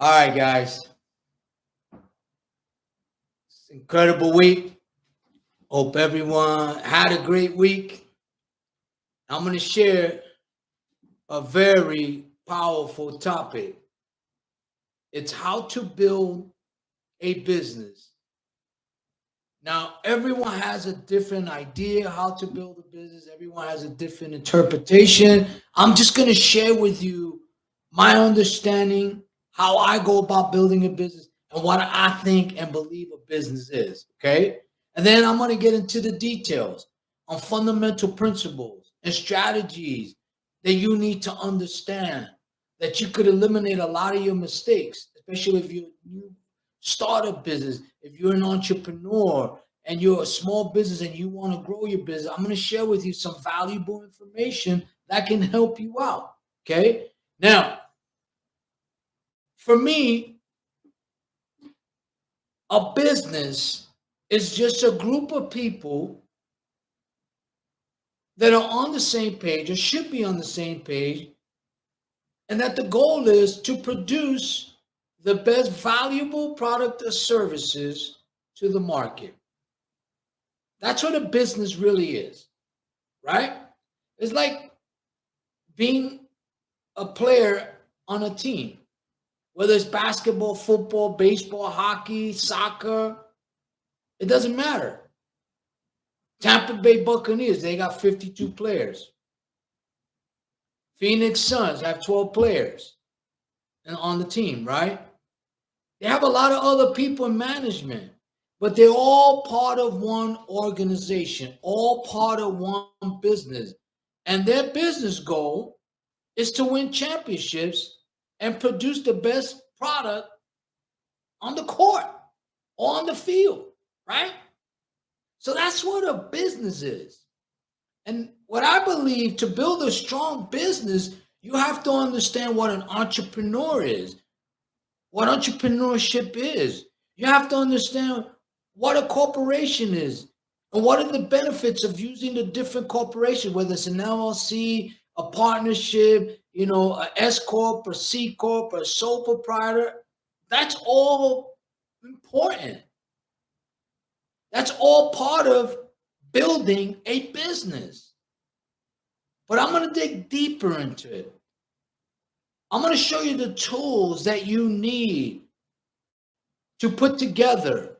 All right, guys. It's an incredible week. Hope everyone had a great week. I'm going to share a very powerful topic. It's how to build a business. Now, everyone has a different idea how to build a business. Everyone has a different interpretation. I'm just going to share with you my understanding, how I go about building a business, and what I think and believe a business is. Okay. And then I'm going to get into the details on fundamental principles and strategies that you need to understand that you could eliminate a lot of your mistakes, especially if you start a business, if you're an entrepreneur and you're a small business and you want to grow your business. I'm going to share with you some valuable information that can help you out. Okay. Now, for me, a business is just a group of people that are on the same page or should be on the same page, and that the goal is to produce the best valuable product or services to the market. That's what a business really is, right? It's like being a player on a team, whether it's basketball, football, baseball, hockey, soccer, it doesn't matter. Tampa Bay Buccaneers, they got 52 players. Phoenix Suns have 12 players on the team, right? They have a lot of other people in management, but they're all part of one organization, all part of one business. And their business goal is to win championships and produce the best product on the court or on the field, right? So that's what a business is. And what I believe, to build a strong business, you have to understand what an entrepreneur is, what entrepreneurship is. You have to understand what a corporation is and what are the benefits of using the different corporations, whether it's an LLC, a partnership, a S corp, a C corp, a sole proprietor. That's all important. That's all part of building a business. But I'm going to dig deeper into it. I'm going to show you the tools that you need to put together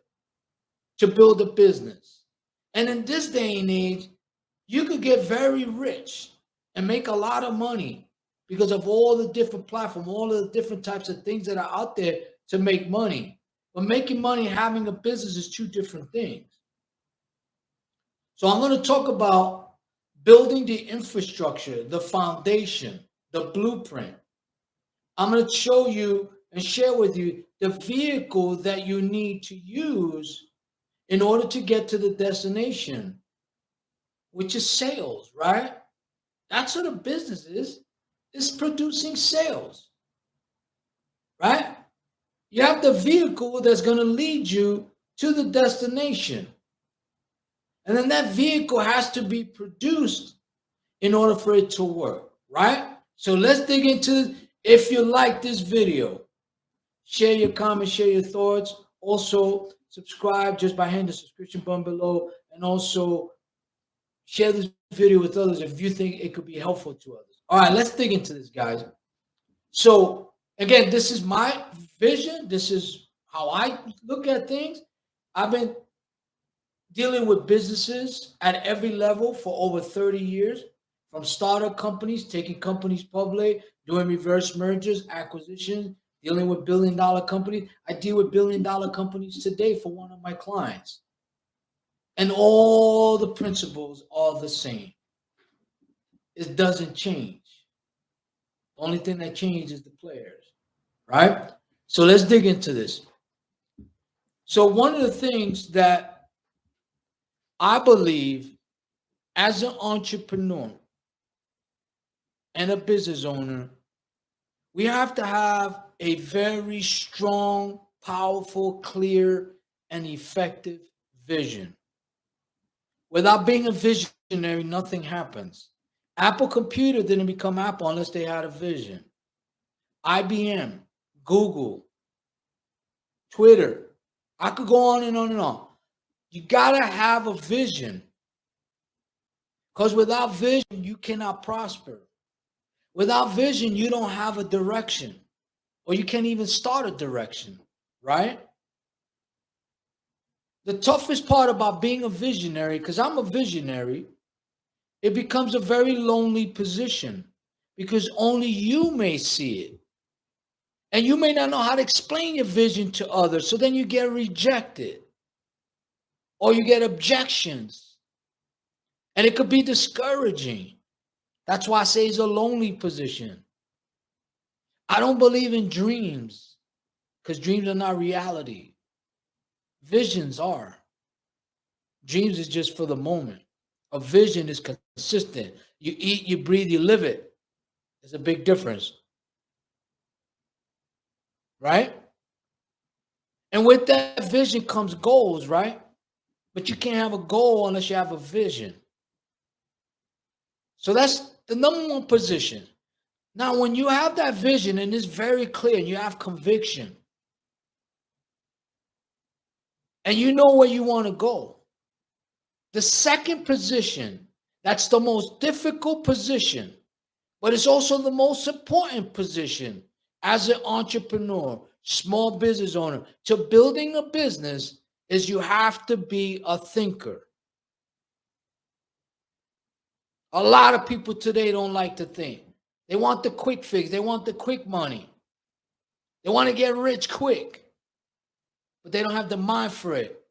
to build a business. And in this day and age, you could get very rich and make a lot of money because of all the different platforms, all of the different types of things that are out there to make money. But making money and having a business is two different things. So I'm going to talk about building the infrastructure, the foundation, the blueprint. I'm going to show you and share with you the vehicle that you need to use in order to get to the destination, which is sales, right? That's what a business is. It's producing sales, right? You have the vehicle that's going to lead you to the destination. And then that vehicle has to be produced in order for it to work, right? So let's dig into, if you like this video, share your comments, share your thoughts. Also, subscribe just by hitting the subscription button below, and also share this video with others if you think it could be helpful to others. All right, let's dig into this, guys. So again, this is my vision. This is how I look at things. I've been dealing with businesses at every level for over 30 years, from startup companies, taking companies public, doing reverse mergers, acquisitions, dealing with billion-dollar companies. I deal with billion-dollar companies today for one of my clients. And all the principles are the same. It doesn't change. The only thing that changes is the players, right? So let's dig into this. So one of the things that I believe as an entrepreneur and a business owner, we have to have a very strong, powerful, clear, and effective vision. Without being a visionary, nothing happens. Apple Computer didn't become Apple unless they had a vision. IBM, Google, Twitter. I could go on and on and on. You got to have a vision, because without vision, you cannot prosper. Without vision, you don't have a direction, or you can't even start a direction, right? The toughest part about being a visionary, because I'm a visionary, it becomes a very lonely position because only you may see it. And you may not know how to explain your vision to others. So then you get rejected or you get objections. And it could be discouraging. That's why I say it's a lonely position. I don't believe in dreams because dreams are not reality. Visions are. Dreams is just for the moment. A vision is consistent. You eat, you breathe, you live it. There's a big difference. Right? And with that vision comes goals, right? But you can't have a goal unless you have a vision. So that's the number one position. Now, when you have that vision and it's very clear and you have conviction and you know where you want to go, the second position, that's the most difficult position, but it's also the most important position as an entrepreneur, small business owner, to building a business, is you have to be a thinker. A lot of people today don't like to think. They want the quick fix. They want the quick money. They want to get rich quick, but they don't have the mind for it.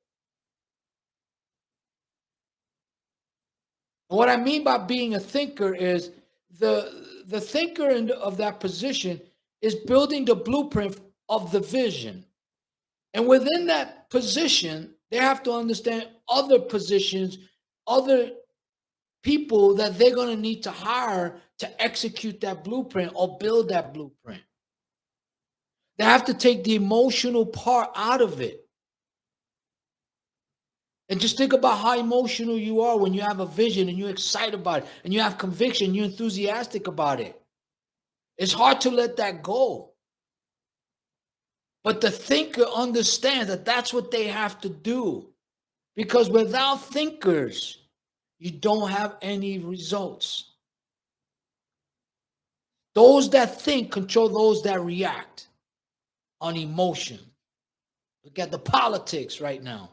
And what I mean by being a thinker is the thinker of that position is building the blueprint of the vision. And within that position, they have to understand other positions, other people that they're going to need to hire to execute that blueprint or build that blueprint. They have to take the emotional part out of it. And just think about how emotional you are when you have a vision and you're excited about it and you have conviction, you're enthusiastic about it. It's hard to let that go. But the thinker understands that that's what they have to do. Because without thinkers, you don't have any results. Those that think control those that react on emotion. Look at the politics right now.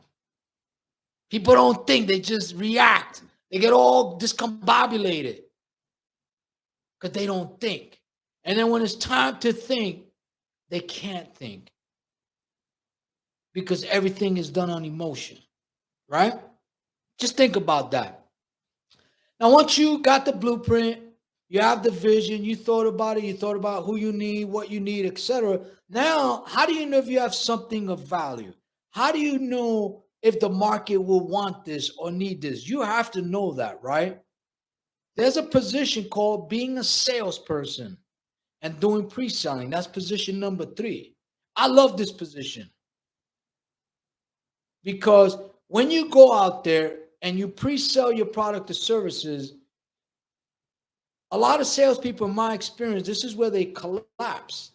People don't think, they just react. They get all discombobulated because they don't think. And then when it's time to think, they can't think because everything is done on emotion, right? Just think about that. Now, once you got the blueprint, you have the vision, you thought about it, you thought about who you need, what you need, etc. Now, how do you know if you have something of value? How do you know if the market will want this or need this? You have to know that, right? There's a position called being a salesperson and doing pre-selling. That's position number 3. I love this position because when you go out there and you pre-sell your product or services, a lot of salespeople, in my experience, this is where they collapse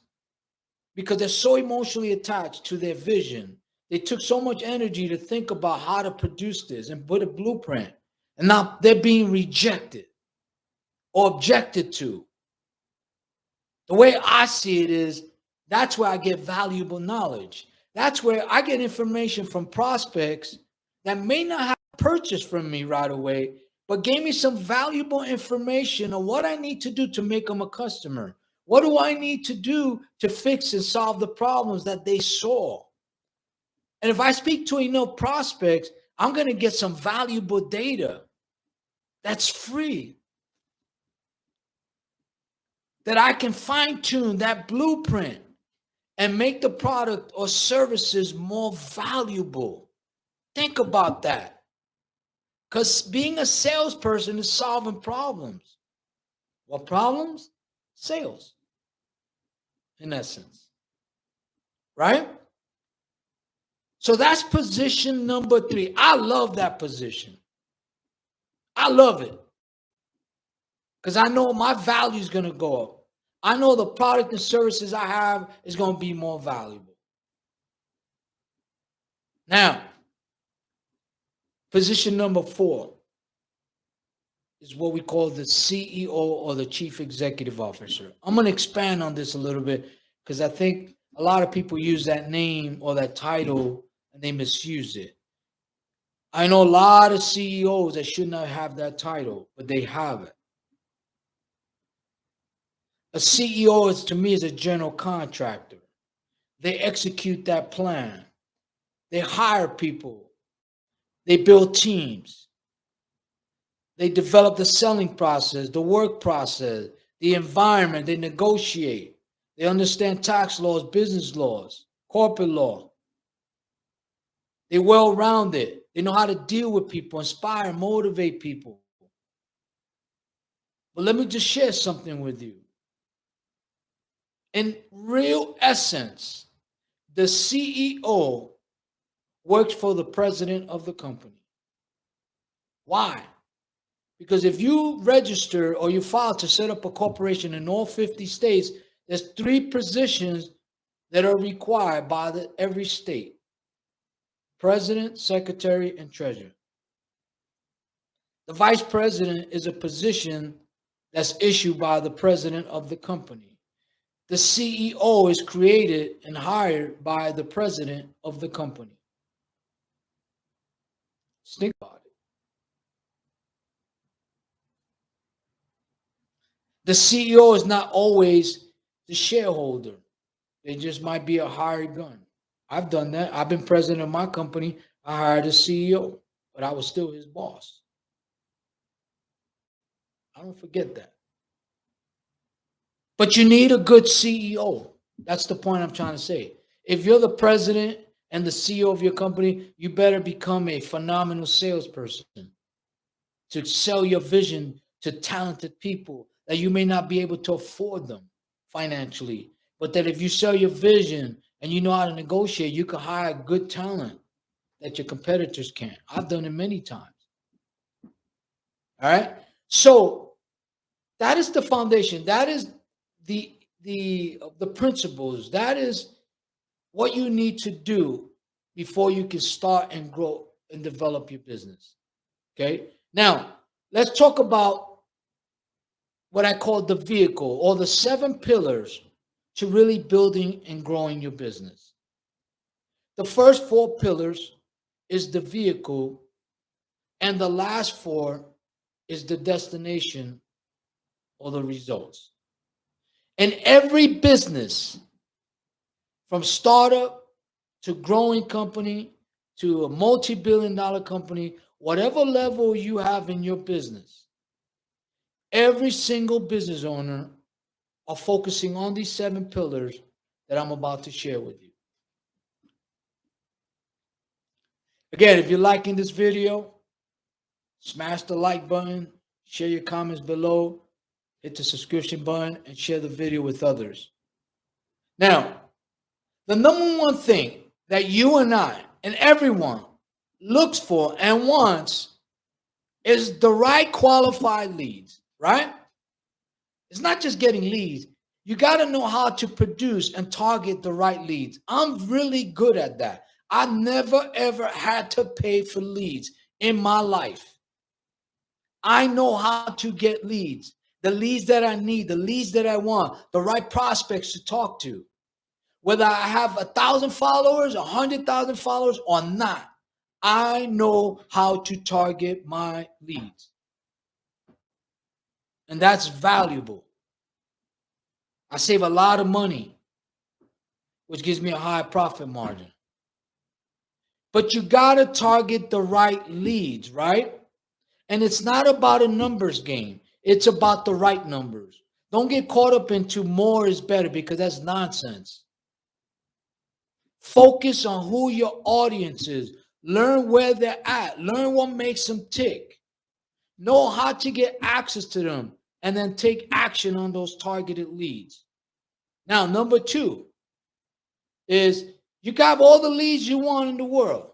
because they're so emotionally attached to their vision. They took so much energy to think about how to produce this and put a blueprint, and now they're being rejected or objected to. The way I see it is that's where I get valuable knowledge. That's where I get information from prospects that may not have purchased from me right away, but gave me some valuable information on what I need to do to make them a customer. What do I need to do to fix and solve the problems that they saw? And if I speak to enough prospects, I'm going to get some valuable data that's free, that I can fine tune that blueprint and make the product or services more valuable. Think about that. Because being a salesperson is solving problems. What problems? Sales, in essence. Right? So that's position number 3. I love that position. I love it. Because I know my value is going to go up. I know the product and services I have is going to be more valuable. Now, position number 4 is what we call the CEO or the Chief Executive Officer. I'm going to expand on this a little bit because I think a lot of people use that name or that title and they misuse it. I know a lot of CEOs that should not have that title, but they have it. A CEO is, to me, is a general contractor. They execute that plan. They hire people. They build teams. They develop the selling process, the work process, the environment. They negotiate. They understand tax laws, business laws, corporate law. They're well-rounded. They know how to deal with people, inspire, motivate people. But let me just share something with you. In real essence, the CEO works for the president of the company. Why? Because if you register or you file to set up a corporation in all 50 states, there's 3 positions that are required by every state: president, secretary, and treasurer. The vice president is a position that's issued by the president of the company. The CEO is created and hired by the president of the company. Just think about it. The CEO is not always the shareholder. They just might be a hired gun. I've done that. I've been president of my company. I hired a CEO, but I was still his boss. I don't forget that. But you need a good CEO. That's the point I'm trying to say. If you're the president and the CEO of your company, you better become a phenomenal salesperson to sell your vision to talented people that you may not be able to afford them financially. But that if you sell your vision and you know how to negotiate, you can hire good talent that your competitors can't. I've done it many times. All right. So that is the foundation. That is the principles. That is what you need to do before you can start and grow and develop your business. Okay. Now let's talk about what I call the vehicle or the 7 pillars to really building and growing your business. The first 4 pillars is the vehicle, and the last 4 is the destination or the results. In every business, from startup to growing company to a multi-billion-dollar company, whatever level you have in your business, every single business owner are focusing on these 7 pillars that I'm about to share with you. Again, if you're liking this video, smash the like button, share your comments below, hit the subscription button, and share the video with others. Now, the number one thing that you and I and everyone looks for and wants is the right qualified leads, right? It's not just getting leads. You got to know how to produce and target the right leads. I'm really good at that. I never ever had to pay for leads in my life. I know how to get leads, the leads that I need, the leads that I want, the right prospects to talk to. Whether I have 1,000 followers, 100,000 followers or not, I know how to target my leads. And that's valuable. I save a lot of money, which gives me a high profit margin. But you got to target the right leads, right? And it's not about a numbers game. It's about the right numbers. Don't get caught up into more is better because that's nonsense. Focus on who your audience is. Learn where they're at. Learn what makes them tick. Know how to get access to them and then take action on those targeted leads. Now, number 2 is you got all the leads you want in the world.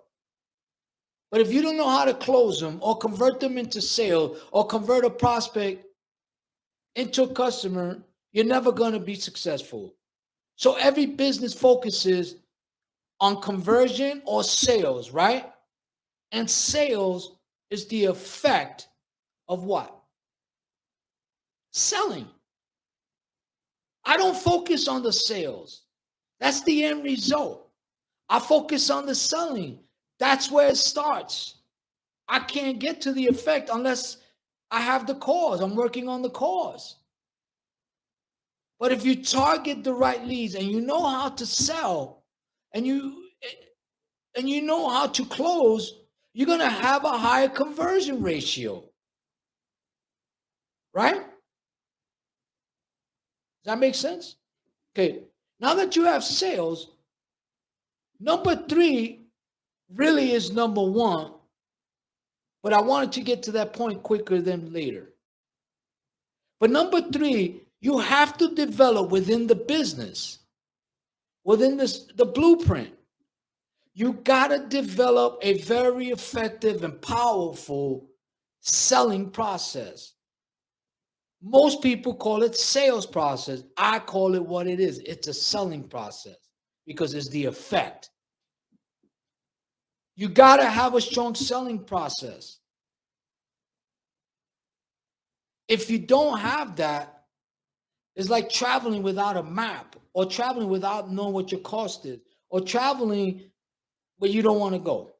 But if you don't know how to close them or convert them into sale or convert a prospect into a customer, you're never going to be successful. So every business focuses on conversion or sales, right? And sales is the effect of what? Selling. I don't focus on the sales. That's the end result. I focus on the selling. That's where it starts. I can't get to the effect unless I have the cause. I'm working on the cause. But if you target the right leads and you know how to sell and you know how to close, you're going to have a higher conversion ratio. Right? Does that make sense? Okay. Now that you have sales, number 3 really is number 1, but I wanted to get to that point quicker than later. But number 3, you have to develop within the business, within the blueprint. You got to develop a very effective and powerful selling process. Most people call it sales process. I call it what it is. It's a selling process because it's the effect. You got to have a strong selling process. If you don't have that, it's like traveling without a map or traveling without knowing what your cost is or traveling where you don't want to go.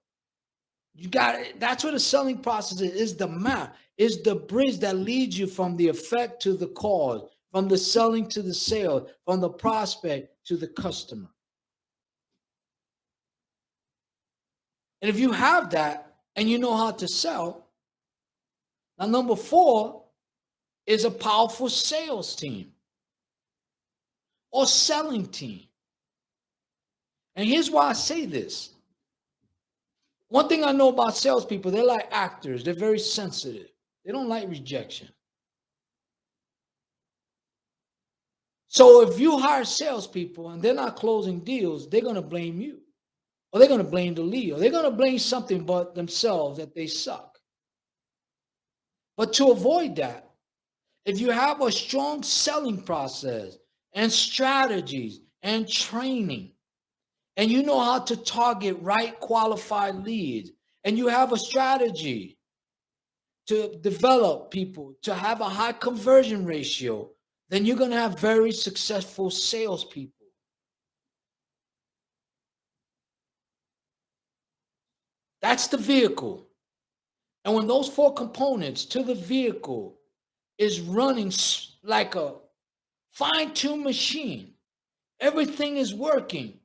You got it. That's what the selling process is the map, is the bridge that leads you from the effect to the cause, from the selling to the sale, from the prospect to the customer. And if you have that and you know how to sell, now number 4 is a powerful sales team or selling team. And here's why I say this. One thing I know about salespeople, they're like actors. They're very sensitive. They don't like rejection. So if you hire salespeople and they're not closing deals, they're going to blame you. Or they're going to blame the lead. Or they're going to blame something but themselves that they suck. But to avoid that, if you have a strong selling process and strategies and training, and you know how to target right qualified leads, and you have a strategy to develop people to have a high conversion ratio, then you're going to have very successful salespeople. That's the vehicle. And when those 4 components to the vehicle is running like a fine-tuned machine, everything is working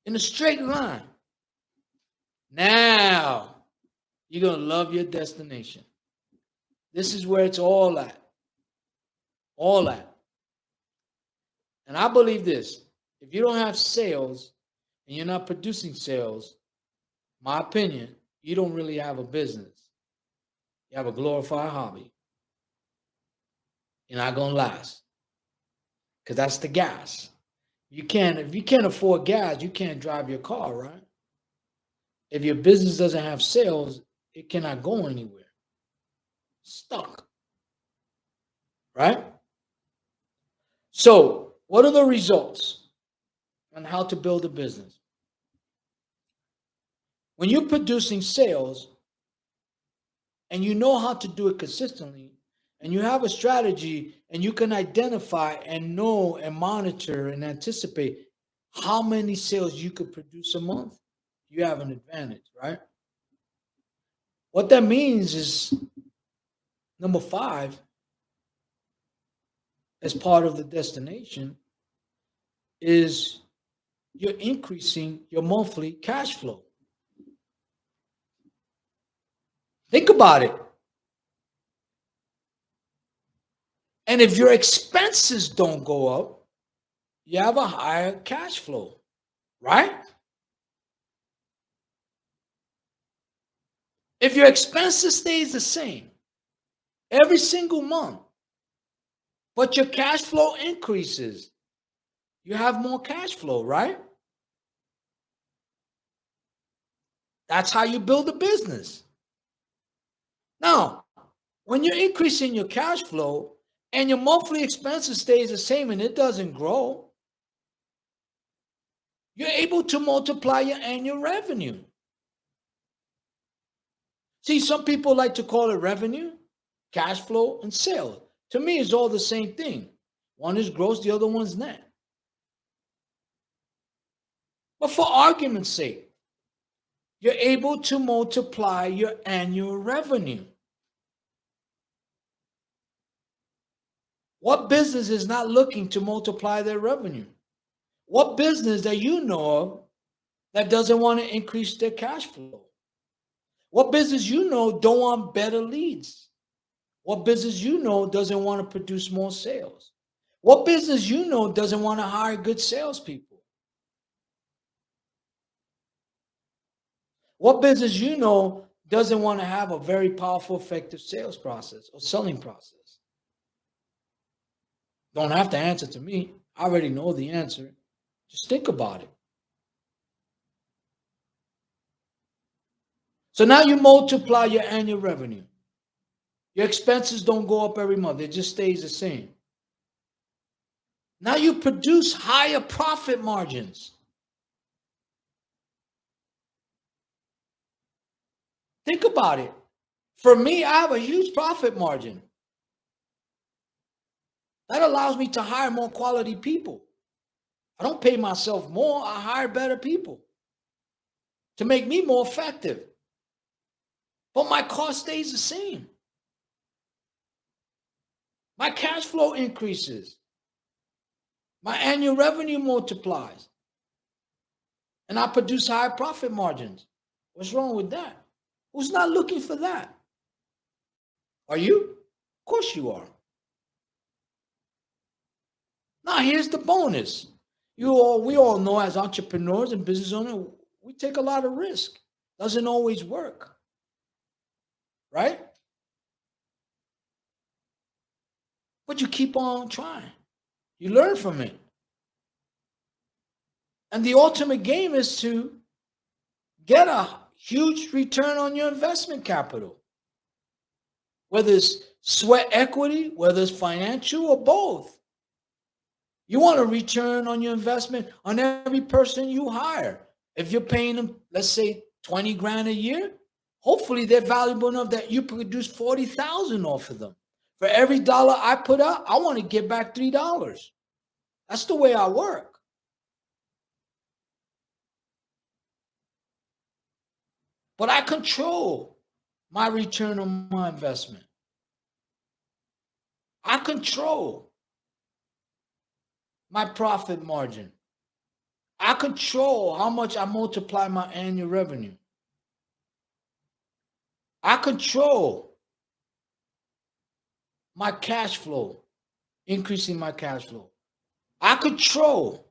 in a straight line. Now, you're going to love your destination. This is where it's all at. All at. And I believe this. If you don't have sales and you're not producing sales, my opinion, you don't really have a business. You have a glorified hobby. You're not going to last. Because that's the gas. If you can't afford gas, you can't drive your car, right? If your business doesn't have sales, it cannot go anywhere. Stuck. Right? So, what are the results on how to build a business? When you're producing sales and you know how to do it consistently, and you have a strategy and you can identify and know and monitor and anticipate how many sales you could produce a month, you have an advantage, right? What that means is number 5, as part of the destination, is you're increasing your monthly cash flow. Think about it. And if your expenses don't go up, you have a higher cash flow, right? If your expenses stays the same every single month, but your cash flow increases, you have more cash flow, right? That's how you build a business. Now, when you're increasing your cash flow and your monthly expenses stays the same and it doesn't grow, You're able to multiply your annual revenue. See, some people like to call it revenue, cash flow, and sales. To me, it's all the same thing. One is gross, the other one's net. But for argument's sake, you're able to multiply your annual revenue. What business is not looking to multiply their revenue? What business that you know of that doesn't want to increase their cash flow? What business you know don't want better leads? What business you know doesn't want to produce more sales? What business you know doesn't want to hire good salespeople? What business you know doesn't want to have a very powerful, effective sales process or selling process? Don't have to answer to me. I already know the answer. Just think about it. So now you multiply your annual revenue. Your expenses don't go up every month. It just stays the same. Now you produce higher profit margins. Think about it. For me, I have a huge profit margin. That allows me to hire more quality people. I don't pay myself more. I hire better people to make me more effective. But my cost stays the same. My cash flow increases. My annual revenue multiplies. And I produce higher profit margins. What's wrong with that? Who's not looking for that? Are you? Of course you are. Now here's the bonus. We all know as entrepreneurs and business owners, we take a lot of risk. Doesn't always work. Right? But you keep on trying. You learn from it. And the ultimate game is to get a huge return on your investment capital. Whether it's sweat equity, whether it's financial or both. You want a return on your investment on every person you hire. If you're paying them, let's say 20 grand a year, hopefully they're valuable enough that you produce 40,000 off of them. For every dollar I put out, I want to get back $3. That's the way I work. But I control my return on my investment. I control my profit margin. I control how much I multiply my annual revenue. I control my cash flow, increasing my cash flow. I control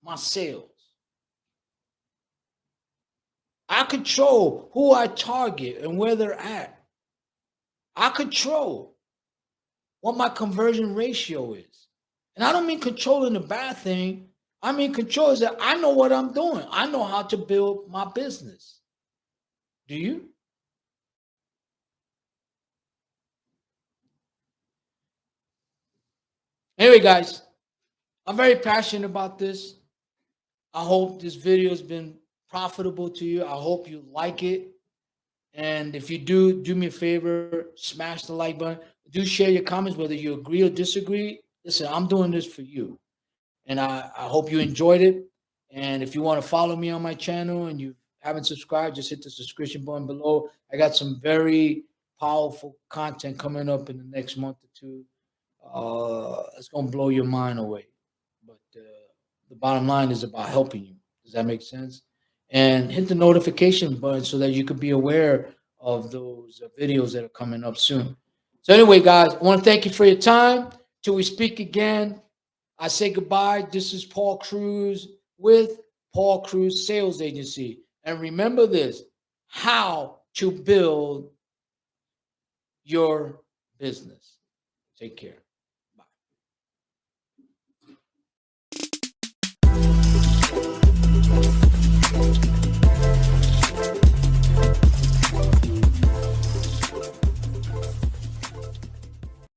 my sales. I control who I target and where they're at. I control what my conversion ratio is. And I don't mean controlling the bad thing. I mean control is that I know what I'm doing. I know how to build my business. Do you? Anyway, guys, I'm very passionate about this. I hope this video has been profitable to you. I hope you like it. And if you do me a favor, smash the like button. Do share your comments, whether you agree or disagree. Listen, I'm doing this for you. And I hope you enjoyed it. And if you want to follow me on my channel and you haven't subscribed, just hit the subscription button below. I got some very powerful content coming up in the next month or two. It's going to blow your mind away. But the bottom line is about helping you. Does that make sense? And hit the notification button so that you can be aware of those videos that are coming up soon. So anyway, guys, I want to thank you for your time. Till we speak again, I say goodbye. This is Paul Cruz with Paul Cruz Sales Agency. And remember this, how to build your business. Take care.